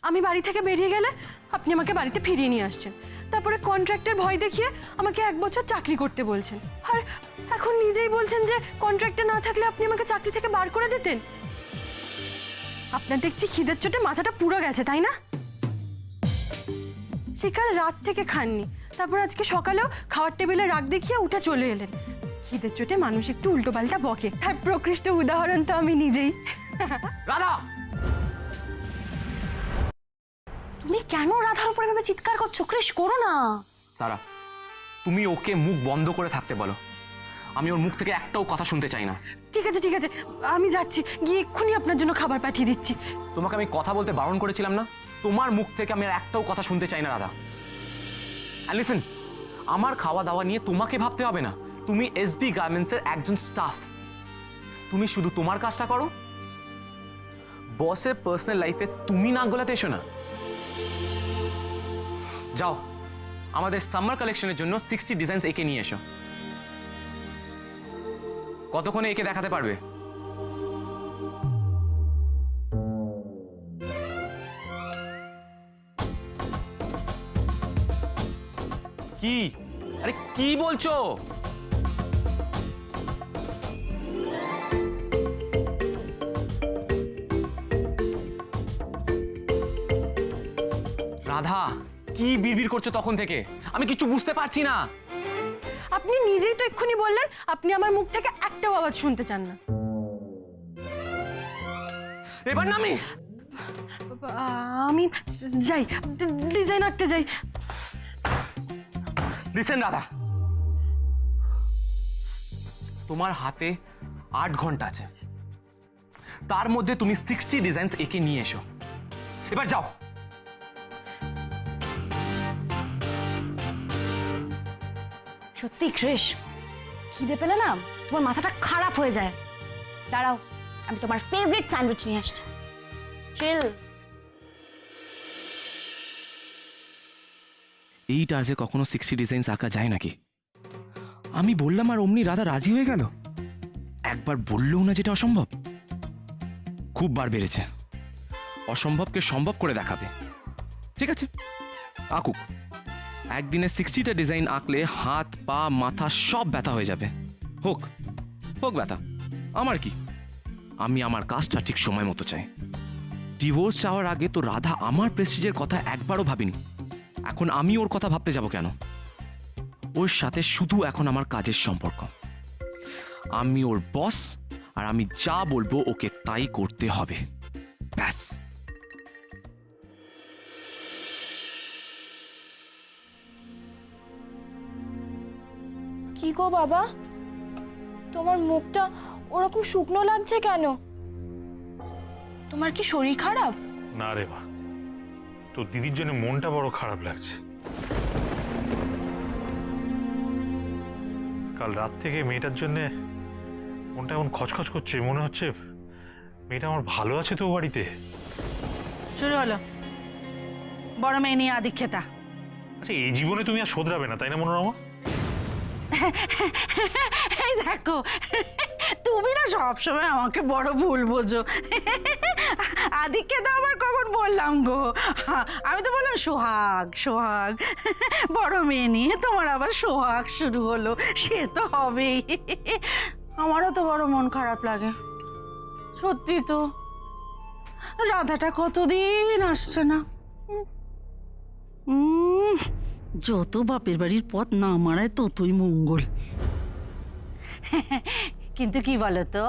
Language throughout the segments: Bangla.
আমি বাড়ি থেকে বেরিয়ে গেলে আপনি আমাকে বাড়িতে ফিরিয়ে নিয়ে আসছেন, তারপরে কন্ট্রাক্টের ভয় দেখিয়ে আমাকে 1 বছর চাকরি করতে বলছেন, আর এখন নিজেই বলছেন যে কন্ট্রাক্টে না থাকলে আপনি আমাকে চাকরি থেকে বার করে দিতেন। আপনার দেখছি খিদের চোটে মাথাটা পুরো গেছে, তাই না? সেকাল রাত থেকে খাননি, তারপর আজকে সকালেও খাওয়ার টেবিলে রাগ দেখিয়ে উঠে চলে এলেন। খিদের চোটে মানুষ একটু উল্টোপাল্টা বকে, তার প্রকৃষ্ট উদাহরণ তো আমি নিজেই। রাধা, তুমি কেন রাধার উপরে ভাবে চিৎকার করছো? কৃষ, করো না। সারা, তুমি ওকে মুখ বন্ধ করে থাকতে বলো। আমি ওর মুখ থেকে একটাও কথা শুনতে চাই না। ঠিক আছে ঠিক আছে, আমি যাচ্ছি, গিয়ে এক্ষুনি আপনার জন্য খাবার পাঠিয়ে দিচ্ছি। তোমাকে আমি কথা বলতে বারণ করেছিলাম না? তোমার মুখ থেকে আমি আর একটাও কথা শুনতে চাই না রাধা। আর লিসেন, আমার খাওয়া দাওয়া নিয়ে তোমাকে ভাবতে হবে না। তুমি এসবি গার্মেন্টসের একজন স্টাফ, তুমি শুধু তোমার কাজটা করো। বসের পার্সোনাল লাইফে তুমি নাক গলাতে এসো না। যাও, আমাদের সামার কালেকশনের জন্য 60 ডিজাইনস এঁকে নিয়ে এসো। কতক্ষণে এঁকে দেখাতে পারবে? কি? আরে কি বলছো? রাধা, কি বিড়বিড় করছো তখন থেকে? আমি কিছু বুঝতে পারছি না। আপনি নিজেই তো এক্ষুনি বললেন আপনি আমার মুখ থেকে একটাও আওয়াজ শুনতে চান না। এবার না আমি যাই, ডিজাইন আঁকতে যাই। লিসেন রাধা, তোমার হাতে 8 ঘন্টা আছে, তার মধ্যে তুমি 60 ডিজাইনস এঁকে নিয়ে এসো। এবার যাও। সত্যি কৃষ, খিদে পেলে না তোমার মাথাটা খারাপ হয়ে যায়। দাঁড়াও, আমি তোমার ফেভারিট স্যান্ডউইচ নিয়ে আসছি। চিল। এই টার্জে কখনো 60 ডিজাইনস আঁকা যায় নাকি? আমি বললাম আর অমনি রাধা রাজি হয়ে গেল। একবার বললেও না যেটা অসম্ভব। খুব বার বেড়েছে, অসম্ভবকে সম্ভব করে দেখাবে। ঠিক আছে, আঁকুক। একদিনে 60টা ডিজাইন আঁকলে হাত পা মাথা সব ব্যথা হয়ে যাবে। হোক হোক ব্যথা, আমার কি? আমি আমার কাজটা ঠিক সময় মতো চাই। ডিভোর্স চাওয়ার আগে তো রাধা আমার প্রেস্টিজের কথা একবারও ভাবিনি। এখন আমি ওর কথা ভাবতে যাব কেন? ওর সাথে শুধু এখন আমার কাজের সম্পর্ক। আমি ওর বস, আর আমি যা বলবো ওকে তাই করতে হবে, ব্যাস। কি গো বাবা, তোমার মুখটা ওরকম শুকনো লাগছে কেন? তোমার কি শরীর খারাপ? না রে মা, তোর দিদির জন্য মনটা বড় খারাপ লাগছে। কাল রাত থেকে মেয়েটার জন্য মনটা এমন খচখচ করছে, মনে হচ্ছে মেয়েটা আমার ভালো আছে তো বাড়িতে। শুরু হলো বড় মেয়ে নিয়ে আদিক্ষেতা। আচ্ছা, এই জীবনে তুমি আর শোধরাবে না, তাই না মনোরমা? এই দেখো, তুমি না সবসময় আমাকে বড় ভুল বোঝো। আদিক্ষেতা আবার কখন বললাম গো? আমি তো বললাম সোহাগ সোহাগ। বড় মেয়ে নিয়ে তোমার আবার সোহাগ শুরু হলো, সে তো হবেই। আমারও তো বড় মন খারাপ লাগে সত্যি তো। রাধাটা কতদিন আসছে না। যত বাপের বাড়ির পথ না মারায় ততই মঙ্গল। কিন্তু কি বলতো,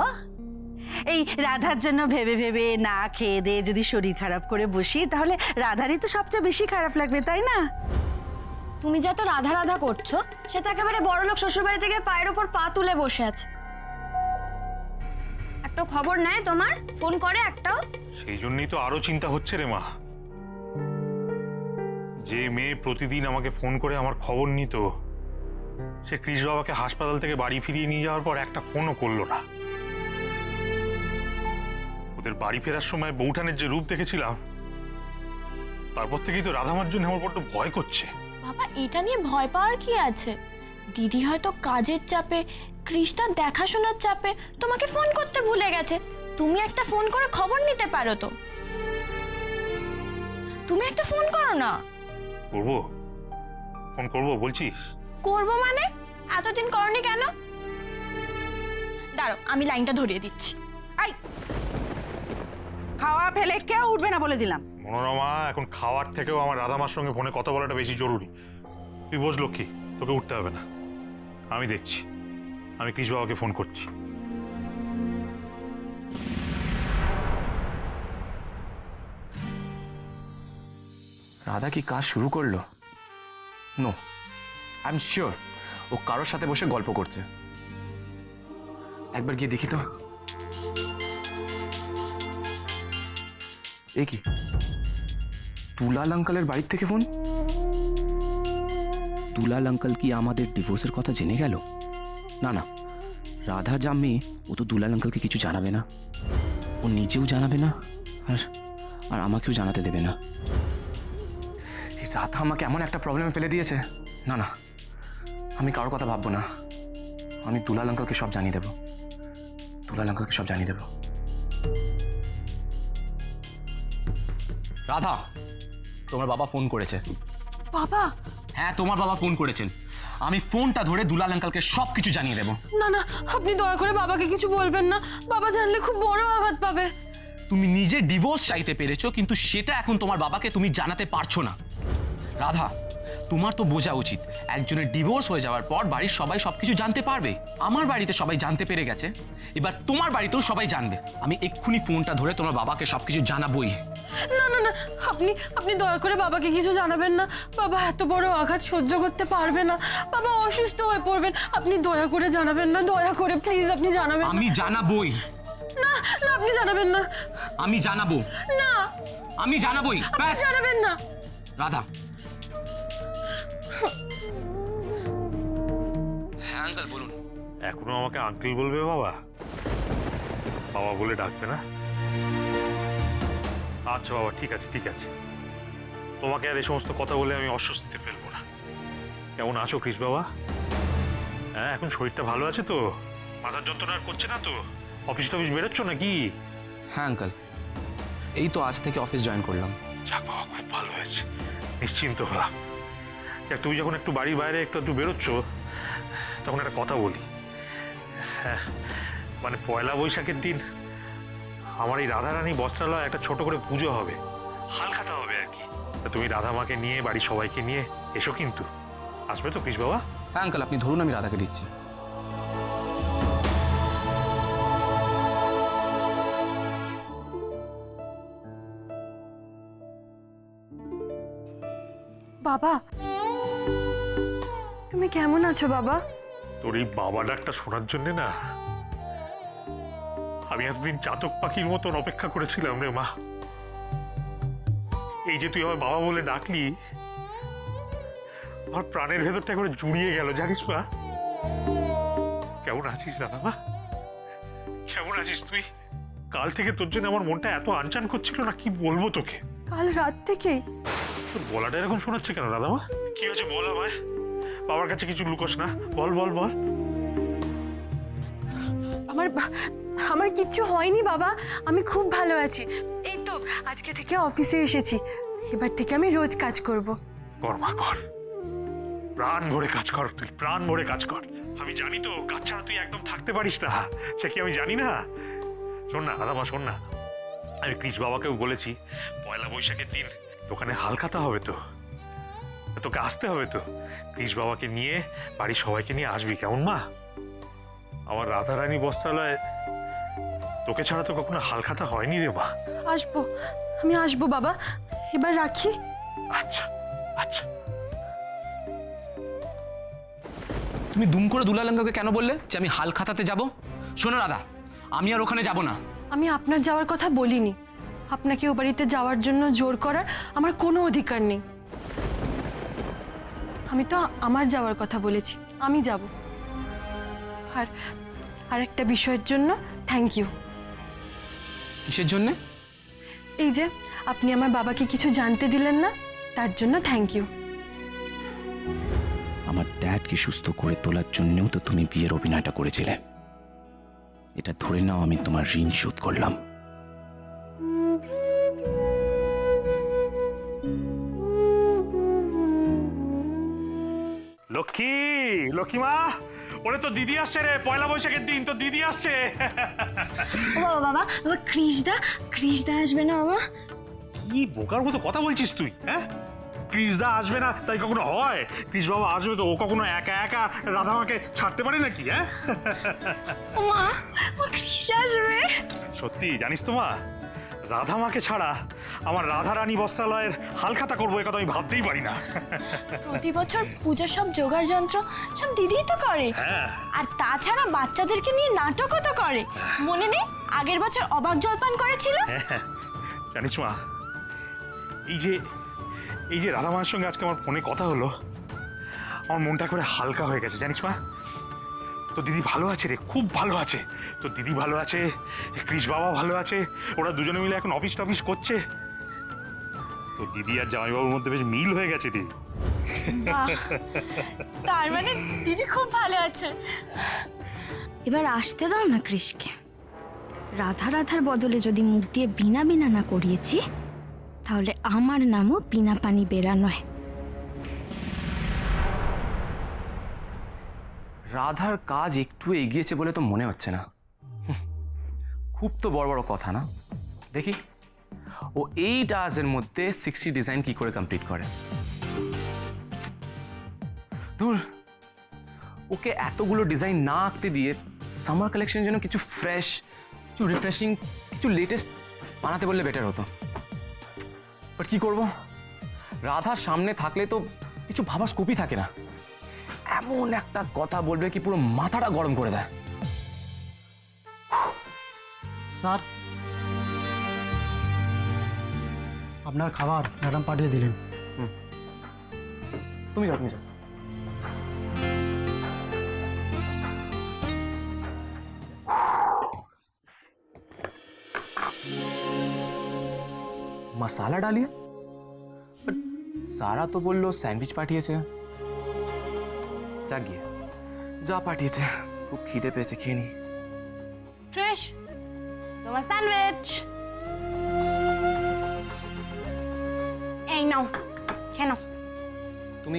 এই রাধার জন্য ভেবে ভেবে না খেয়ে দিয়ে যদি শরীর খারাপ করে বসি, তাহলে রাধারই তো সবচেয়ে বেশি খারাপ লাগবে, তাই না? তুমি যা তো রাধা রাধা করছো, সে তো একেবারে বড়লোক শ্বশুরবাড়ি থেকে পায়ের ওপর পা তুলে বসে আছে। একটা খবর নেয় তোমার, ফোন করে একটাও? সেই জন্যই তো আরো চিন্তা হচ্ছে রে মা। যে মেয়ে প্রতিদিন আমাকে ফোন করে আমার খবর নিত, সে কৃষ বাবাকে হাসপাতাল থেকে বাড়ি ফিরিয়ে নিয়ে যাওয়ার পর একটা ফোনও করলো না। ওদের বাড়ি ফেরার সময় বৌঠানের যে রূপ দেখেছিলাম, তারপর থেকেই তো রাধামার জন্য আমার বড্ড ভয় করছে। বাবা, এটা নিয়ে ভয় পাওয়ার কি আছে? দিদি হয়তো কাজের চাপে, কৃষ্ণার দেখাশোনার চাপে তোমাকে ফোন করতে ভুলে গেছে। তুমি একটা ফোন করে খবর নিতে পারো তো। তুমি একটা ফোন করো না। করবো, ফোন করবো বলছিস? করবো মানে? এতদিন করনি কেন? দাঁড়াও, আমি লাইনটা ধরিয়ে দিচ্ছি। আই, খাওয়া ফেলে কেউ উঠবে না বলে দিলাম। মনোরমা, এখন খাওয়ার থেকেও আমার রাধামার সঙ্গে ফোনে কথা বলাটা বেশি জরুরি। তুই বোঝ লক্ষ্মী, তোকে উঠতে হবে না, আমি দেখছি। আমি কৃষ বাবাকে ফোন করছি। রাধা কি কাজ শুরু করলো? নো, আই এম শিওর ও কারোর সাথে বসে গল্প করছে। একবার গিয়ে দেখি তো। এ কি, দুলাল আঙ্কালের বাড়ির থেকে ফোন? দুলাল আঙ্কাল কি আমাদের ডিভোর্সের কথা জেনে গেল? না না, রাধা যা মেয়ে, ও তো দুলাল আঙ্কালকে কিছু জানাবে না। ও নিজেও জানাবে না, আর আর আমাকেও জানাতে দেবে না। এই রাধা আমাকে এমন একটা প্রবলেমে ফেলে দিয়েছে। না না, আমি কারোর কথা ভাববো না। আমি দুলাল আঙ্কালকে সব জানিয়ে দেবো। দুলাল আঙ্কালকে সব জানিয়ে দেবো। রাধা, তোমার বাবা ফোন করেছে। বাবা? হ্যাঁ, তোমার বাবা ফোন করেছেন। আমি ফোনটা ধরে দুলাল আঙ্কালকে সব কিছু জানিয়ে দেবো। না না, আপনি দয়া করে বাবাকে কিছু বলবেন না। বাবা জানলে খুব বড় আঘাত পাবে। তুমি নিজে ডিভোর্স চাইতে পেরেছো, কিন্তু সেটা এখন তোমার বাবাকে তুমি জানাতে পারছো না। রাধা, তোমার তো বোঝা উচিত, একজনের ডিভোর্স হয়ে যাওয়ার পর বাড়ির সবাই সবকিছু জানতে পারবে। আমার বাড়িতে সবাই জানতে পেরে গেছে, এবার তোমার বাড়িতেও সবাই জানবে। আমি এক্ষুনি ফোনটা ধরে তোমার বাবাকে সবকিছু জানাবোই। না না না, আপনি আপনি দয়া করে বাবাকে কিছু জানাবেন না। বাবা এত বড় আঘাত সহ্য করতে পারবে না। বাবা অসুস্থ হয়ে পড়বেন। আপনি দয়া করে জানাবেন না, দয়া করে প্লিজ আপনি জানাবেন না। আমি জানাবোই। না না, আপনি জানাবেন না। আমি জানাবো। না, আমি জানাবোই, আপনি ব্যাস। জানাবেন না। রাধা। হ্যাঁ আঙ্কাল, বলুন। এখনো আমাকে আঙ্কেল বলবে বাবা? বাবা বলে ডাকবে না? আচ্ছা বাবা, ঠিক আছে ঠিক আছে। তোমাকে আর এই সমস্ত কথা বলে আমি অস্বস্তিতে ফেলবো না। কেমন আছো কৃষ বাবা? হ্যাঁ, এখন শরীরটা ভালো আছে তো? মাথার যন্ত্রণা আর করছে না তো? অফিস টফিস বেরোচ্ছ নাকি? হ্যাঁ আঙ্কাল, এই তো আজ থেকে অফিস জয়েন করলাম। যাক বাবা, খুব ভালো হয়েছে, নিশ্চিন্ত হলাম। দেখ, তুমি যখন একটু বাড়ির বাইরে একটু বেরোচ্ছ, তখন একটা কথা বলি। হ্যাঁ, মানে পয়লা বৈশাখের দিন আমার এই রাধারানী বস্ত্রালয় একটা ছোট করে পুজো হবে, হালখাতা হবে আর কি। তা তুমি রাধা মাকে নিয়ে, বাড়ির সবাইকে নিয়ে এসো কিন্তু। আসবে তো কৃষ বাবা? হ্যাঁ আঙ্কাল, আপনি ধরুন, আমি রাধাকে দিচ্ছি। বাবা, তুমি কেমন আছো বাবা? তোর এই বাবা ডাকটা শোনার জন্যে না আমি এতদিন চাতক পাখির মতন অপেক্ষা করেছিলাম রে মা। এই যে তুই আমার বাবা বলে ডাকলি, আমার প্রাণের ভেতরটা করে জুড়িয়ে গেল, জানিস মা? কেমন আছিস দাদা মা? কেমন আছিস তুই? কাল থেকে তোর জন্য আমার মনটা এত আনচান করছিল না, কি বলবো তোকে। কাল রাত থেকেই? তোর গলাটা এরকম শোনাচ্ছে কেন দাদা মা? কি হয়েছে বল আমায়। বাবার কাছে কিছু লুকোস না, বল বল বল। আমার কিচ্ছু হয়নি বাবা, আমি খুব ভালো আছি। এই তো আজকে থেকে অফিসে এসেছি, এবার থেকে আমি রোজ কাজ করব। কর মা কর, প্রাণ ভরে কাজ কর, তুই প্রাণ ভরে কাজ কর। আমি জানি তো কাজ ছাড়া তুই একদম থাকতে পারিস না, সে কি আমি জানি না? শোন না দাদা মা, শোন না, আমি কৃষ বাবাকেও বলেছি পয়লা বৈশাখের দিন দোকানে হালখাতা হবে তো, তোকে আসতে হবে তো। কৃষ বাবাকে নিয়ে, বাড়ির সবাইকে নিয়ে আসবি, কেমন মা? আমার রাধারানী বস্ত্রালয়ে তোকে ছাড়া তো কখনো হালখাতা হয়নি রে মা। আসবো, আমি আসবো বাবা, এবার রাখি। আচ্ছা আচ্ছা। তুমি দুম করে দুলাল আঙ্কালকে কেন বললে যে আমি হালখাতাতে যাব? শোনো রাধা, আমি আর ওখানে যাব না। আমি আপনার যাওয়ার কথা বলিনি। আপনাকে ও বাড়িতে যাওয়ার জন্য জোর করার আমার কোনো অধিকার নেই। আমি তো আমার যাওয়ার কথা বলেছি, আমি যাব। আর একটা বিষয়ের জন্য থ্যাংক ইউ। কিসের জন্যে? এই যে আপনি আমার বাবাকে কিছু জানতে দিলেন না, তার জন্য থ্যাংক ইউ। আমার ড্যাডকে সুস্থ করে তোলার জন্যও তো তুমি বিয়ের অভিনয়টা করেছিলে। এটা ধরে নাও আমি তোমার ঋণ শোধ করলাম। লক্ষ্মী, লক্ষ্মীমা, ওরে তো দিদি আসছে রে, পয়লা বৈশাখের দিন তো দিদি আসছে। ও বাবা বাবা বাবা, কৃষদা আসবে না বাবা? কি বোকার মতো কথা বলছিস তুই, হ্যাঁ? কৃষদা আসবে না তাই কখনো হয়? কৃষ বাবা আসবে তো ও কখনো একা একা রাধামাকে ছাড়তে পারে নাকি, হ্যাঁ? মা, কৃষ আসবে? সত্যি জানিস তো মা, রাধামাকে ছাড়া আমার রাধারানী বস্ত্রালয়ের হালখাতা করবো এ কথা আমি ভাবতেই পারি না। প্রতি বছর পূজার সব জোগাড় যন্ত্র সব দিদিই তো করে। হ্যাঁ, আর তাছাড়া বাচ্চাদেরকে নিয়ে নাটকও তো করে, মনে নেই আগের বছর অবাক জলপান করেছিল? জানিস মা, এই যে রাধা মায়ের সঙ্গে আজকে আমার ফোনে কথা হলো, আমার মনটা করে হালকা হয়ে গেছে জানিস মা। তো দিদি ভালো আছে রে, খুব ভালো আছে। তো দিদি ভালো আছে, কৃষ বাবা ভালো আছে, ওরা দুজনে মিলে এখন অফিস টফিস করছে। তো দিদি আর জামাইবাবুর মধ্যে বেশ মিল হয়ে গেছে রে। তার মানে দিদি খুব ভালো আছে। এবার আসতে দাও না কৃষকে। রাধার বদলে যদি মুখ দিয়ে বিনা না করিয়েছি, তাহলে আমার নামও বিনা পানি বেরা নয়। রাধার কাজ একটু এগিয়েছে বলে তো মনে হচ্ছে না। খুব তো বড় বড় কথা না। দেখি ও 8 আওয়ার্সের মধ্যে 60 ডিজাইন কি করে কমপ্লিট করে। ধুর, ওকে এতগুলো ডিজাইন না আঁকতে দিয়ে সামার কালেকশনের জন্য কিছু ফ্রেশ, কিছু রিফ্রেশিং, কিছু লেটেস্ট বানাতে বললে বেটার হতো। বাট কি করব, রাধার সামনে থাকলে তো কিছু ভাবার স্কোপই থাকে না। এমন একটা কথা বলবে কি পুরো মাথাটা গরম করে দেয়। স্যার, আপনার খাবার ম্যাডাম পাঠিয়ে দিলেন। তুমি যাও, তুমি যাও। मसाला डालिए। बट सारा तो बोल लो सैंडविच पाठिয়েছে। যা গিয়ে যা পাঠিয়েছে, খুব খিদে পেয়েছে, খেয়ে নি। কৃষ, তোমার স্যান্ডউইচ। এই নাও, খেয়ে নাও। তুমি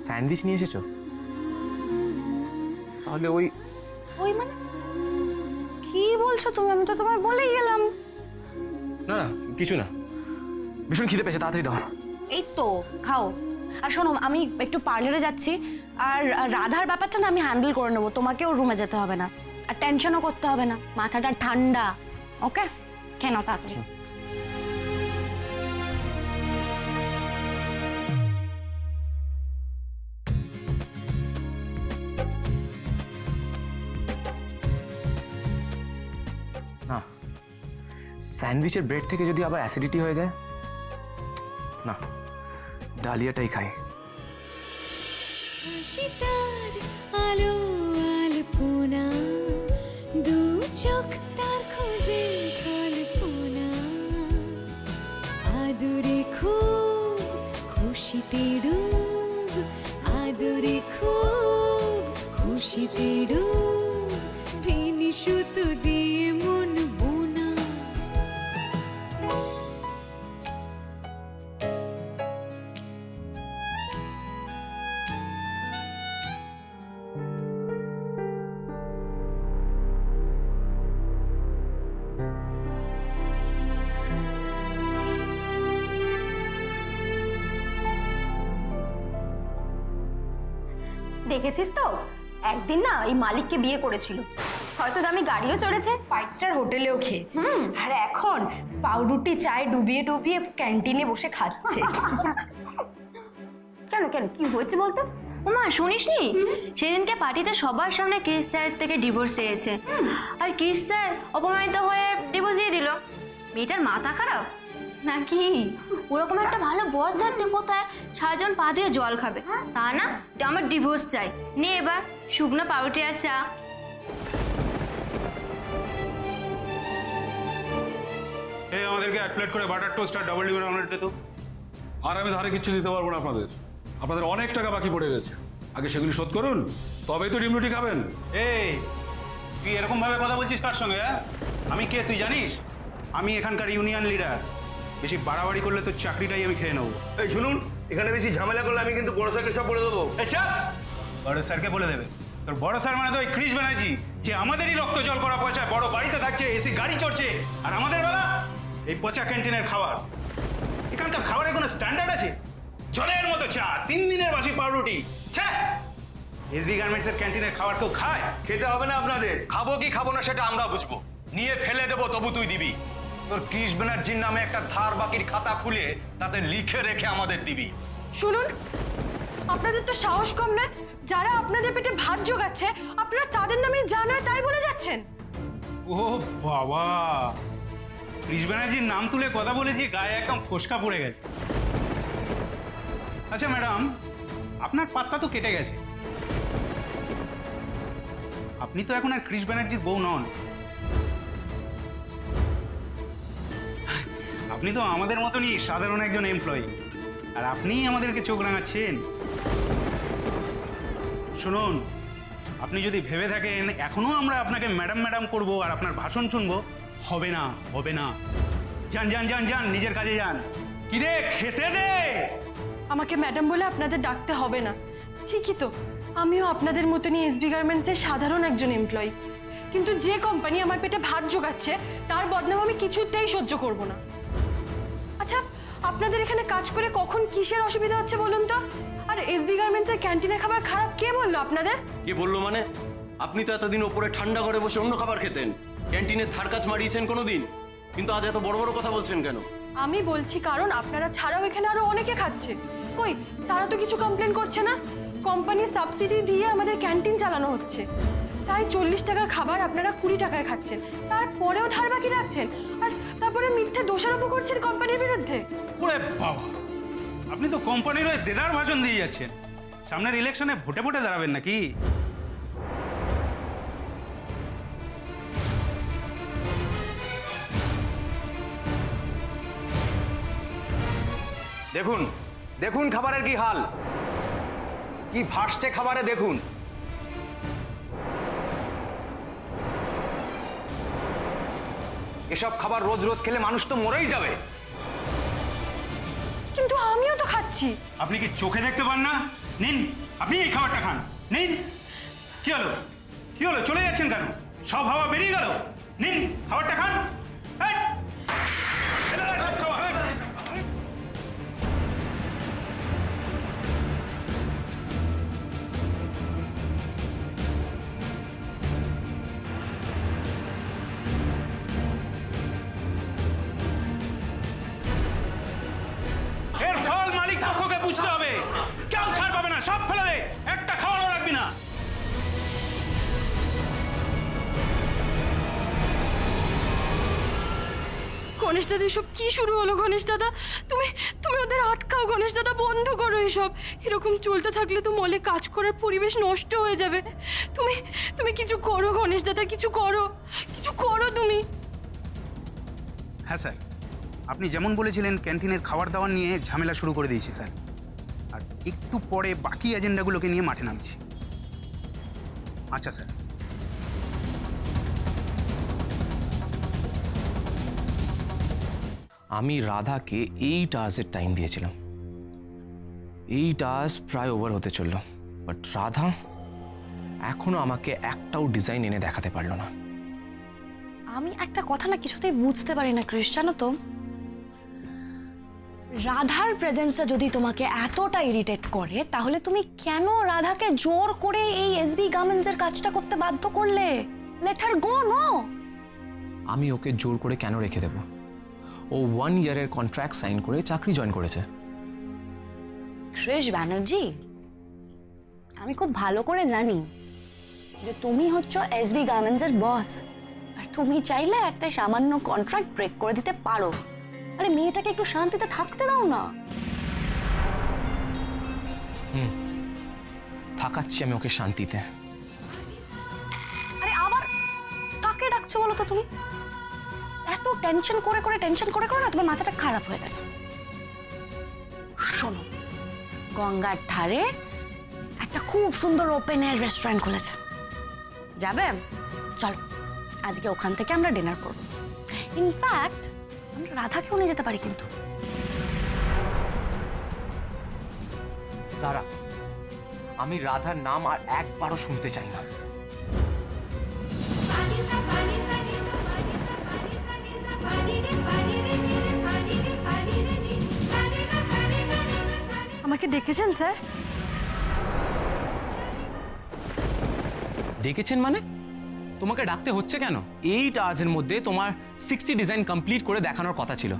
স্যান্ডউইচ নিয়ে এসেছো? তাহলে ওই মানে কি বলছো তুমি? আমি তো তোমায় বলেই গেলাম। না না, কিছু না, ভীষণ খিদে পেয়েছে, তাড়াতাড়ি দাও। এই তো খাও। আর শোনো, আমি একটু পার্লারে যাচ্ছি, আর রাধার ব্যাপারটা না আমি হ্যান্ডেল করে নেবো। তোমাকেও রুমে যেতে হবে না, আর টেনশনও করতে হবে না, মাথাটা ঠান্ডা। ওকে, কেন তাড়াতাড়ি। না, স্যান্ডউইচের ব্রেড থেকে যদি আবার অ্যাসিডিটি হয়ে যায়, না, ডালিয়াটাই খাই। শীতার আলো আলপনা, দু চোখ তার খোঁজে কল্পনা, আদরে খুব খুশিতে ডুব, আদরে খুব খুশিতে ডুব, ভিনি সুতো দিয়ে মন বোনা। দেখেছিস তো, একদিন না এই মালিককে বিয়ে করেছিল, হয়তো দামি গাড়িও চড়েছে, 5 স্টার হোটেলেও খেয়েছে, আর এখন পাউরুটি চায়ে ডুবিয়ে ডুবিয়ে ক্যান্টিনে বসে খাচ্ছে। কেন কেন কি হয়েছে বলতো? ওমা শুনিসনি, সেদিনকে পার্টিতে সবার সামনে ক্রিস স্যারের থেকে ডিভোর্স চেয়েছে, আর ক্রিস স্যার অপমানিত হয়ে ডিভোর্স দিয়ে দিল। মেয়েটার মাথা খারাপ নাকি? ওরকম একটা ভালো বর থাকতে কোথায় সারাজন পা দিয়ে জল খাবে, তা না আমার ডিভোর্স চাই। নে এবার শুকনো পাউরুটি আর চা। এই আমাদেরকে 1 প্লেট করে বাটার টোস্ট আর ডাবল ডিমের অমলেট দে তো। আর আমি ধারে কিচ্ছু দিতে পারবো না আপনাদের। আপনাদের অনেক টাকা বাকি পড়ে গেছে, আগে সেগুলি শোধ করুন, তবেই তো ডিম রুটি খাবেন। এই তুই এরকম ভাবে কথা বলছিস কার সঙ্গে? হ্যাঁ, আমি কে তুই জানিস? আমি এখানকার ইউনিয়ন লিডার। বেশি বাড়াবাড়ি করলে তো চাকরিটাই আমি খেয়ে নেবো। এই শুনুন, এখানে বেশি ঝামেলা করলে আমি কিন্তু বড় স্যারকে সব বলে দেবো। বড় স্যারকে বলে দেবে? তোর বড় স্যার মানে তো ওই ক্রিস ব্যানার্জি, যে আমাদেরই রক্ত জল করা পয়সায় বড় বাড়িতে থাকছে, এসি গাড়ি চড়ছে, আর আমাদের বেলা এই পচা ক্যান্টিনের খাবার। এখানকার খাবারের কোনো স্ট্যান্ডার্ড আছে? জলের মতো চা, 3 দিনের বাসি পাউরুটি। এসবি গার্মেন্টসের ক্যান্টিনের খাবার কেউ খায়? খেতে হবে না আপনাদের। খাবো কি খাবো না সেটা আমরা বুঝবো, নিয়ে ফেলে দেবো তবু তুই দিবি। তোর ক্রিস ব্যানার্জির নামে একটা ধার বাকির খাতা খুলে তাতে লিখে রেখে আমাদের দিবি। শুনুন, আপনাদের তো সাহস কম নয়, যারা আপনাদের পেটে ভাত জোগাচ্ছে আপনারা তাদের নামে যা নয় তাই বলে যাচ্ছেন। ও বাবা, ক্রিস ব্যানার্জির নাম তুলে কথা বলেছি, গায়ে একদম ফোসকা পড়ে গেছে। আচ্ছা ম্যাডাম, আপনার পাত্তা তো কেটে গেছে। আপনি তো এখন আর ক্রিস ব্যানার্জির বউ নন, আপনি তো আমাদের মতনই সাধারণ একজন এমপ্লয়ি, আর আপনিই আমাদেরকে চোখ রাঙাচ্ছেন। শুনুন, আপনি যদি ভেবে থাকেন এখনো আমরা আপনাকে ম্যাডাম ম্যাডাম করবো আর আপনার ভাষণ শুনবো, হবে না, হবে না। যান যান যান যান, নিজের কাজে যান। কিরে, খেতে দে। আমাকে ম্যাডাম বলে আপনাদের ডাকতে হবে না। ঠিকই তো, আমিও আপনাদের মতনই এসবি গার্মেন্টসের সাধারণ একজন এমপ্লয়ি, কিন্তু যে কোম্পানি আমার পেটে ভাত জোগাচ্ছে তার বদনাম আমি কিছুতেই সহ্য করব না। আচ্ছা, আপনাদের এখানে কাজ করে কখন কিসের অসুবিধা হচ্ছে বলুন তো? আর এসবি গার্মেন্টসের ক্যান্টিনের খাবার খারাপ কে বললো আপনাদের? কে বললো মানে? আপনি তো এতদিন ওপরে ঠান্ডা ঘরে বসে অন্য খাবার খেতেন, ক্যান্টিনের ধার কাজ মারিয়েছেন কোনোদিন, কিন্তু আজ এত বড় বড় কথা বলছেন কেন? আমি বলছি কারণ আপনারা ছাড়াও এখানে আরো অনেকে খাচ্ছে। কই, তারা তো কিছু কমপ্লেন করছে না। কোম্পানির সাবসিডি দিয়ে আমাদের ক্যান্টিন চালানো হচ্ছে, তাই 40 টাকার খাবার আপনারা 20 টাকায় খাচ্ছেন, তারপরেও ধার বাকি রাখছেন, আর তারপরে মিথ্যে দোষারোপ করছেন কোম্পানির বিরুদ্ধে। ওরে বাবা, আপনি তো কোম্পানির হয়ে দেদার ভাষণ দিয়ে যাচ্ছেন। সামনের ইলেকশনে ভোটে ভোটে দাঁড়াবেন নাকি? দেখুন দেখুন খাবারের কি হাল, কি ভাসছে খাবারে দেখুন। এসব খাবার রোজ রোজ খেলে মানুষ তো মরেই যাবে। কিন্তু আমিও তো খাচ্ছি। আপনি কি চোখে দেখতে পান না? নিন, আপনি এই খাবারটা খান, নিন। কি হলো, কি হলো, চলে যাচ্ছেন কেন? সব হাওয়া বেরিয়ে গেল। নিন, খাবারটা খান। এই, ফেলে দাও সব খাবার। এর ফল মালিক পক্ষকে বুঝতে হবে। কেউ ছাড় পাবে না, সব ফেলে দে, একটা খাওয়ারও রাখবি না। গণেশ দাদা, এসব কি শুরু হলো? গণেশ দাদা, তুমি তুমি ওদের আটকাও। গণেশ দাদা, বন্ধ করো এসব। এরকম চলতে থাকলে তো মলে কাজ করার পরিবেশ নষ্ট হয়ে যাবে। তুমি তুমি কিছু করো গণেশ দাদা, কিছু করো, কিছু করো তুমি। হ্যাঁ স্যার, আপনি যেমন বলেছিলেন ক্যান্টিনের খাবার দাবার নিয়ে ঝামেলা শুরু করে দিয়েছি স্যার, আর একটু পরে বাকি এজেন্ডাগুলোকে নিয়ে মাঠে নামছি। আচ্ছা স্যার। আমি রাধাকে 8 আওয়ার্সের টাইম দিয়েছিলাম। 8 আওয়ার্স প্রায় ওভার হতে চললো, বাট রাধা এখনো আমাকে একটাও ডিজাইন এনে দেখাতে পারলো না। আমি একটা কথা না কিছুতেই বুঝতে পারি না ক্রিস, জানো তো, রাধার প্রেজেন্সটা যদি তোমাকে এতটা ইরিটেট করে তাহলে তুমি কেন রাধাকে জোর করে এই এসবি গার্মেন্টসের কাজটা করতে বাধ্য করলে? লেট হার গো। নো, আমি ওকে জোর করে কেন রেখে দেব? ও 1 ইয়ারের কন্ট্রাক্ট সাইন করে চাকরি জয়েন করেছে। ক্রিস ব্যানার্জি, আমি খুব ভালো করে জানি যে তুমি হচ্ছ এসবি গার্মেন্টসের বস, আর তুমি চাইলে একটা সামান্য কন্ট্রাক্ট ব্রেক করে দিতে পারো। আরে মেয়েটাকে একটু শান্তিতে থাকতে দাও না। থাকাচ্ছি আমি ওকে শান্তিতে। আরে আবার কাকে ডাকছো বলো তো? তুমি এত টেনশন করে করে না তোমার মাথাটা খারাপ হয়ে গেছে। শোনো, গঙ্গার ধারে একটা খুব সুন্দর ওপেন এয়ার রেস্টুরেন্ট খুলেছে, যাবে? চল, আজকে ওখান থেকে আমরা ডিনার করব। ইনফ্যাক্ট আমরা রাধাকেও নিয়ে যেতে পারি। কিন্তু যারা, আমি রাধার নাম আর একবারও শুনতে চাই না। আমাকে ডেকেছেন স্যার? ডেকেছেন মানে? তোমাকে ডাকতে হচ্ছে কেন? 8 আওয়ার্সের মধ্যে তোমার 60 ডিজাইন কমপ্লিট করে দেখানোর কথা ছিল,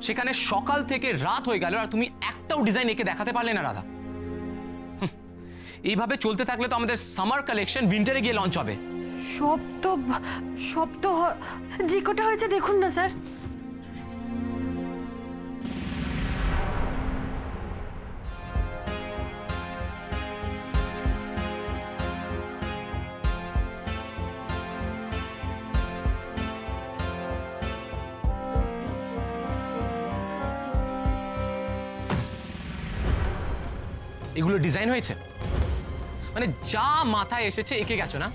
সেখানে সকাল থেকে রাত হয়ে গেল আর তুমি একটাও ডিজাইন এঁকে দেখাতে পারলে না রাধা। এইভাবে চলতে থাকলে তো আমাদের সামার কালেকশন উইন্টারে গিয়ে লঞ্চ হবে। সব তো যে কটা হয়েছে দেখুন না স্যার। এগুলো ডিজাইন হয়েছে, মানে যা মাথায় এসেছে এঁকে গেছো না?